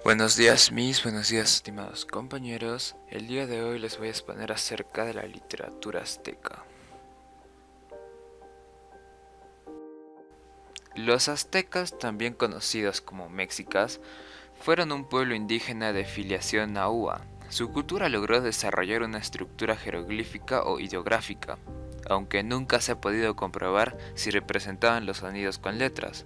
Buenos días buenos días estimados compañeros. El día de hoy les voy a exponer acerca de la literatura azteca. Los aztecas, también conocidos como mexicas, fueron un pueblo indígena de filiación nahua. Su cultura logró desarrollar una estructura jeroglífica o ideográfica, aunque nunca se ha podido comprobar si representaban los sonidos con letras.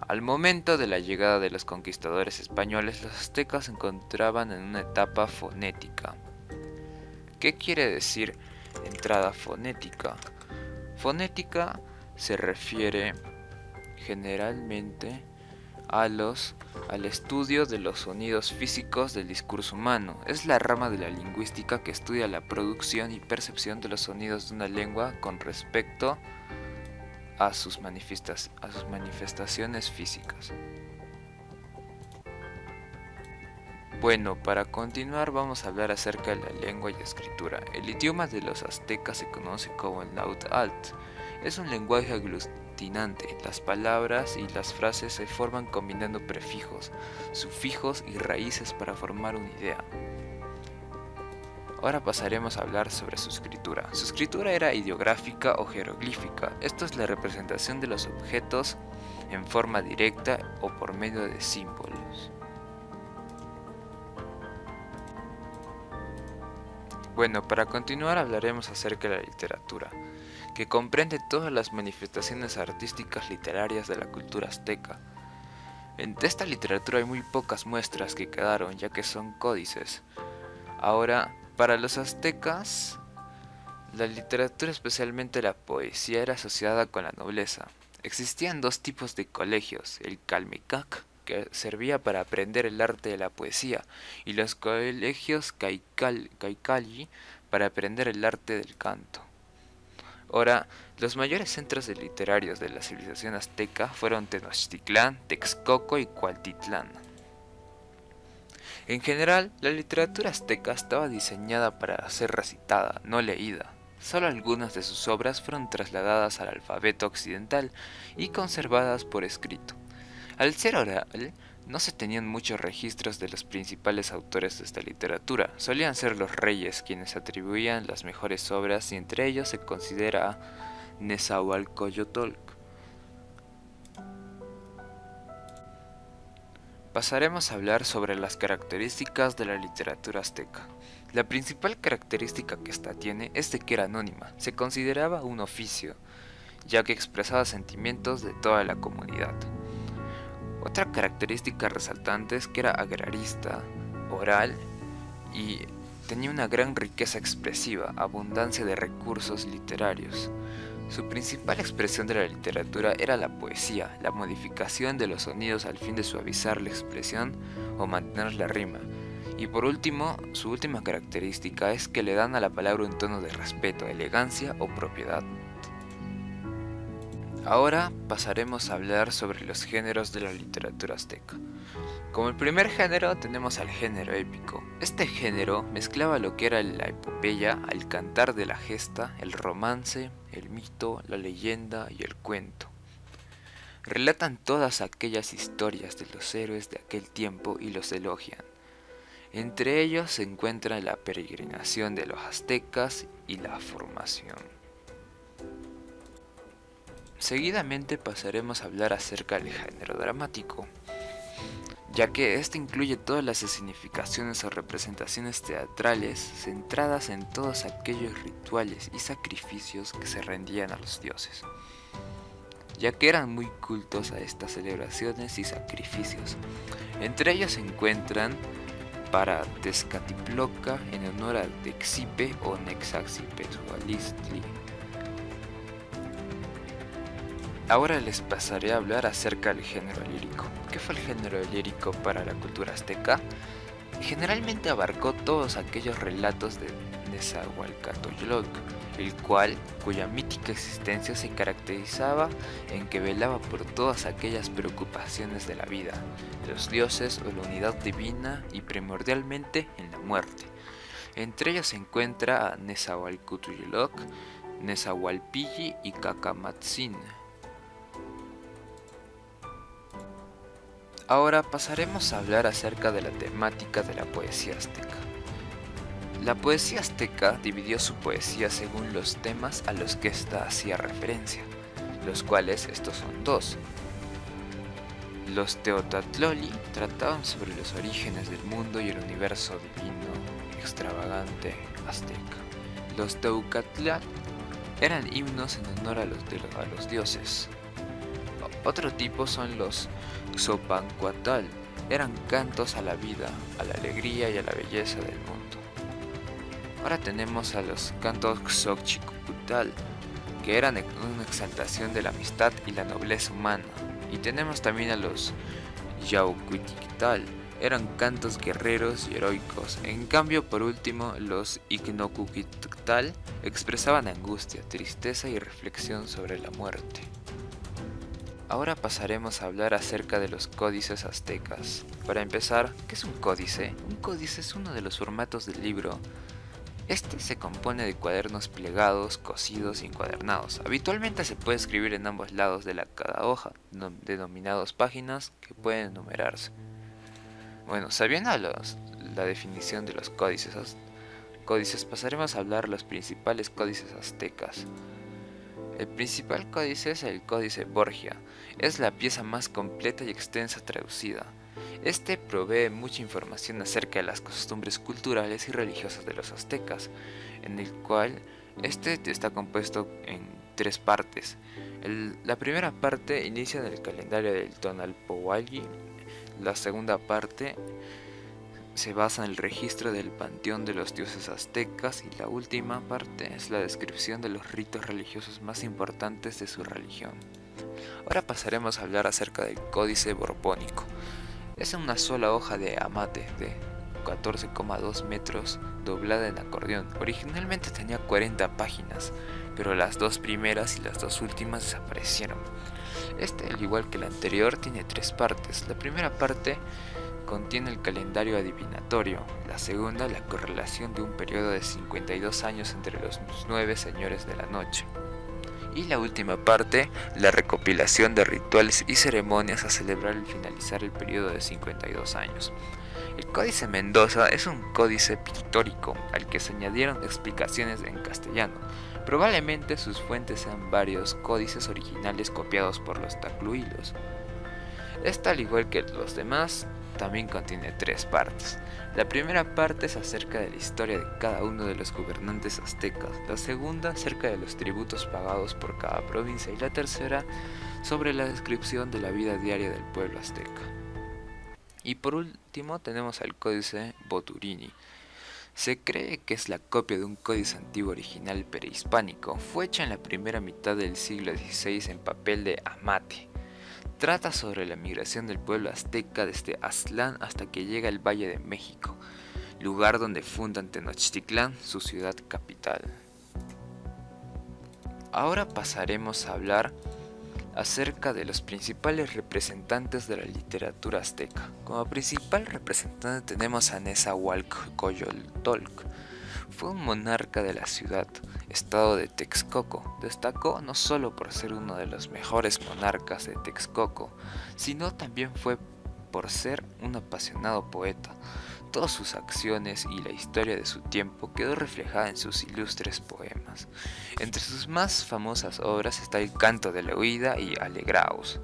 Al momento de la llegada de los conquistadores españoles, los aztecas se encontraban en una etapa fonética. ¿Qué quiere decir entrada fonética? Fonética se refiere generalmente al estudio de los sonidos físicos del discurso humano. Es la rama de la lingüística que estudia la producción y percepción de los sonidos de una lengua con respecto a sus manifestaciones físicas. Bueno, para continuar vamos a hablar acerca de la lengua y escritura. El idioma de los aztecas se conoce como el náhuatl. Es un lenguaje aglutinante. Las palabras y las frases se forman combinando prefijos, sufijos y raíces para formar una idea. Ahora pasaremos a hablar sobre su escritura. Su escritura era ideográfica o jeroglífica. Esto es la representación de los objetos en forma directa o por medio de símbolos. Bueno, para continuar hablaremos acerca de la literatura, que comprende todas las manifestaciones artísticas literarias de la cultura azteca. En esta literatura hay muy pocas muestras que quedaron, ya que son códices. Ahora, para los aztecas, la literatura, especialmente la poesía, era asociada con la nobleza. Existían dos tipos de colegios, el Calmecac, que servía para aprender el arte de la poesía, y los colegios Caicali para aprender el arte del canto. Ahora, los mayores centros literarios de la civilización azteca fueron Tenochtitlán, Texcoco y Cualtitlán. En general, la literatura azteca estaba diseñada para ser recitada, no leída. Solo algunas de sus obras fueron trasladadas al alfabeto occidental y conservadas por escrito. Al ser oral, no se tenían muchos registros de los principales autores de esta literatura. Solían ser los reyes quienes atribuían las mejores obras y entre ellos se considera a Nezahualcóyotl. Pasaremos a hablar sobre las características de la literatura azteca. La principal característica que ésta tiene es de que era anónima. Se consideraba un oficio, ya que expresaba sentimientos de toda la comunidad. Otra característica resaltante es que era agrarista, oral y tenía una gran riqueza expresiva, abundancia de recursos literarios. Su principal expresión de la literatura era la poesía, la modificación de los sonidos al fin de suavizar la expresión o mantener la rima. Y por último, su última característica es que le dan a la palabra un tono de respeto, elegancia o propiedad. Ahora pasaremos a hablar sobre los géneros de la literatura azteca. Como el primer género tenemos al género épico. Este género mezclaba lo que era la epopeya, el cantar de la gesta, el romance, el mito, la leyenda y el cuento. Relatan todas aquellas historias de los héroes de aquel tiempo y los elogian. Entre ellos se encuentra la peregrinación de los aztecas y la formación. Seguidamente pasaremos a hablar acerca del género dramático, ya que este incluye todas las significaciones o representaciones teatrales centradas en todos aquellos rituales y sacrificios que se rendían a los dioses, ya que eran muy cultos a estas celebraciones y sacrificios. Entre ellos se encuentran para Tezcatlipoca en honor a Texipe o Nexaxipetl. Ahora les pasaré a hablar acerca del género lírico. ¿Qué fue el género lírico para la cultura azteca? Generalmente abarcó todos aquellos relatos de Nezahualcóyotl, cuya mítica existencia se caracterizaba en que velaba por todas aquellas preocupaciones de la vida, los dioses o la unidad divina y primordialmente en la muerte. Entre ellos se encuentra a Nezahualcóyotl, Nezahualpilli y Cacamatzin. Ahora pasaremos a hablar acerca de la temática de la poesía azteca. La poesía azteca dividió su poesía según los temas a los que ésta hacía referencia, los cuales estos son dos. Los Teotatloli trataban sobre los orígenes del mundo y el universo divino, extravagante, azteca. Los Teucatlan eran himnos en honor a los dioses. Otro tipo son los Xopancuatl, eran cantos a la vida, a la alegría y a la belleza del mundo. Ahora tenemos a los cantos Xochicutl, que eran una exaltación de la amistad y la nobleza humana. Y tenemos también a los Yaucuitictl, eran cantos guerreros y heroicos. En cambio, por último, los Icnocuquitctl expresaban angustia, tristeza y reflexión sobre la muerte. Ahora pasaremos a hablar acerca de los códices aztecas. Para empezar, ¿qué es un códice? Un códice es uno de los formatos del libro. Este se compone de cuadernos plegados, cosidos y encuadernados. Habitualmente se puede escribir en ambos lados de cada hoja, denominados páginas, que pueden numerarse. Bueno, sabiendo la definición de los códices, pasaremos a hablar los principales códices aztecas. El principal códice es el Códice Borgia. Es la pieza más completa y extensa traducida. Este provee mucha información acerca de las costumbres culturales y religiosas de los aztecas, en el cual este está compuesto en tres partes. La primera parte inicia en el calendario del Tonalpohualli. La segunda parte se basa en el registro del panteón de los dioses aztecas y la última parte es la descripción de los ritos religiosos más importantes de su religión. Ahora pasaremos a hablar acerca del Códice Borbónico. Es una sola hoja de amate de 14,2 metros doblada en acordeón. Originalmente tenía 40 páginas, pero las dos primeras y las dos últimas desaparecieron. Este, al igual que el anterior, tiene tres partes. La primera parte contiene el calendario adivinatorio, la segunda la correlación de un periodo de 52 años entre los 9 señores de la noche, y la última parte, la recopilación de rituales y ceremonias a celebrar al finalizar el periodo de 52 años. El Códice Mendoza es un códice pictórico al que se añadieron explicaciones en castellano. Probablemente sus fuentes sean varios códices originales copiados por los tacluilos. Esta, al igual que los demás, también contiene tres partes. La primera parte es acerca de la historia de cada uno de los gobernantes aztecas, la segunda acerca de los tributos pagados por cada provincia y la tercera sobre la descripción de la vida diaria del pueblo azteca. Y por último tenemos al Códice Boturini. Se cree que es la copia de un códice antiguo original prehispánico. Fue hecha en la primera mitad del siglo XVI en papel de amate. Trata sobre la migración del pueblo azteca desde Aztlán hasta que llega al Valle de México, lugar donde fundan Tenochtitlán, su ciudad capital. Ahora pasaremos a hablar acerca de los principales representantes de la literatura azteca. Como principal representante tenemos a Nezahualcóyotl. Fue un monarca de la ciudad, estado de Texcoco. Destacó no solo por ser uno de los mejores monarcas de Texcoco, sino también fue por ser un apasionado poeta. Todas sus acciones y la historia de su tiempo quedó reflejada en sus ilustres poemas. Entre sus más famosas obras está el Canto de la Huida y Alegraos.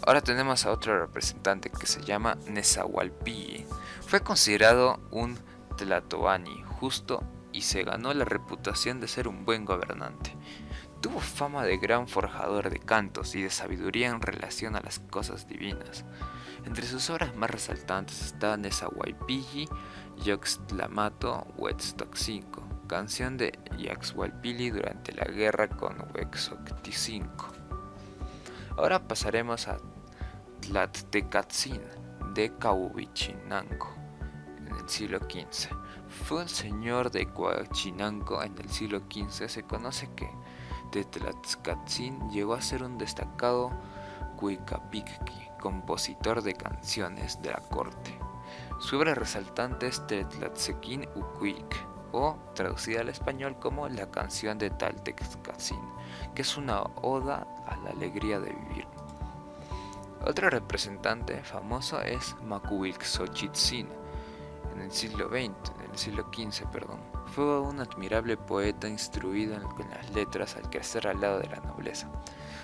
Ahora tenemos a otro representante que se llama Nezahualpilli. Fue considerado un tlatoani justo y se ganó la reputación de ser un buen gobernante. Tuvo fama de gran forjador de cantos y de sabiduría en relación a las cosas divinas. Entre sus obras más resaltantes está Nezahualpilli, Yoxtlamato, Huetztoccinco, canción de Yaxhualpilli durante la guerra con Huexoctzinco. Ahora pasaremos a Tlattecatzin de Cahuichinango en el siglo XV. Fue el señor de Coachinango en el siglo XV. Se conoce que de Tlatzcatzin llegó a ser un destacado cuicapicqui, compositor de canciones de la corte. Su obra resaltante es Tlatzequin Ucuic, o traducida al español como La canción de Tlaltecatzin, que es una oda a la alegría de vivir. Otro representante famoso es Macuilxochitzin. En el siglo XV, fue un admirable poeta instruido en las letras al crecer al lado de la nobleza.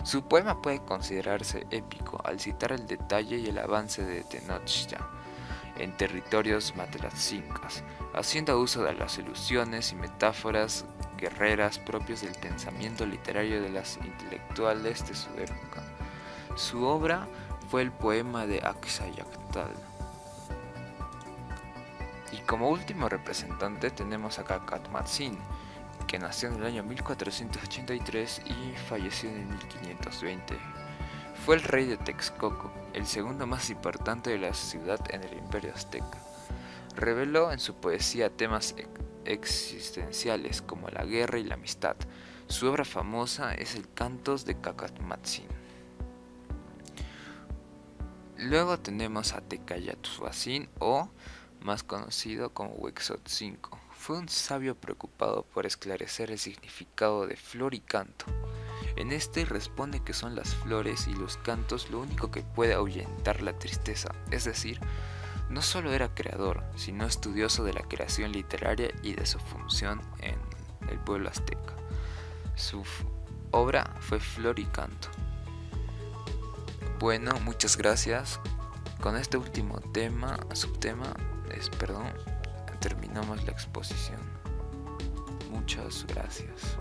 Su poema puede considerarse épico al citar el detalle y el avance de Tenochtitlan en territorios matlaczincas, haciendo uso de las ilusiones y metáforas guerreras propios del pensamiento literario de las intelectuales de su época. Su obra fue el poema de Axayacatl. Y como último representante tenemos a Cacatmatzin, que nació en el año 1483 y falleció en el 1520. Fue el rey de Texcoco, el segundo más importante de la ciudad en el Imperio Azteca. Reveló en su poesía temas existenciales como la guerra y la amistad. Su obra famosa es el Cantos de Cacatmatzin. Luego tenemos a Tecayatuazin, o más conocido como Huexotzinco. Fue un sabio preocupado por esclarecer el significado de flor y canto. En este responde que son las flores y los cantos lo único que puede ahuyentar la tristeza, es decir, no solo era creador, sino estudioso de la creación literaria y de su función en el pueblo azteca. Su obra fue Flor y Canto. Bueno, muchas gracias. Con este último subtema, terminamos la exposición. Muchas gracias.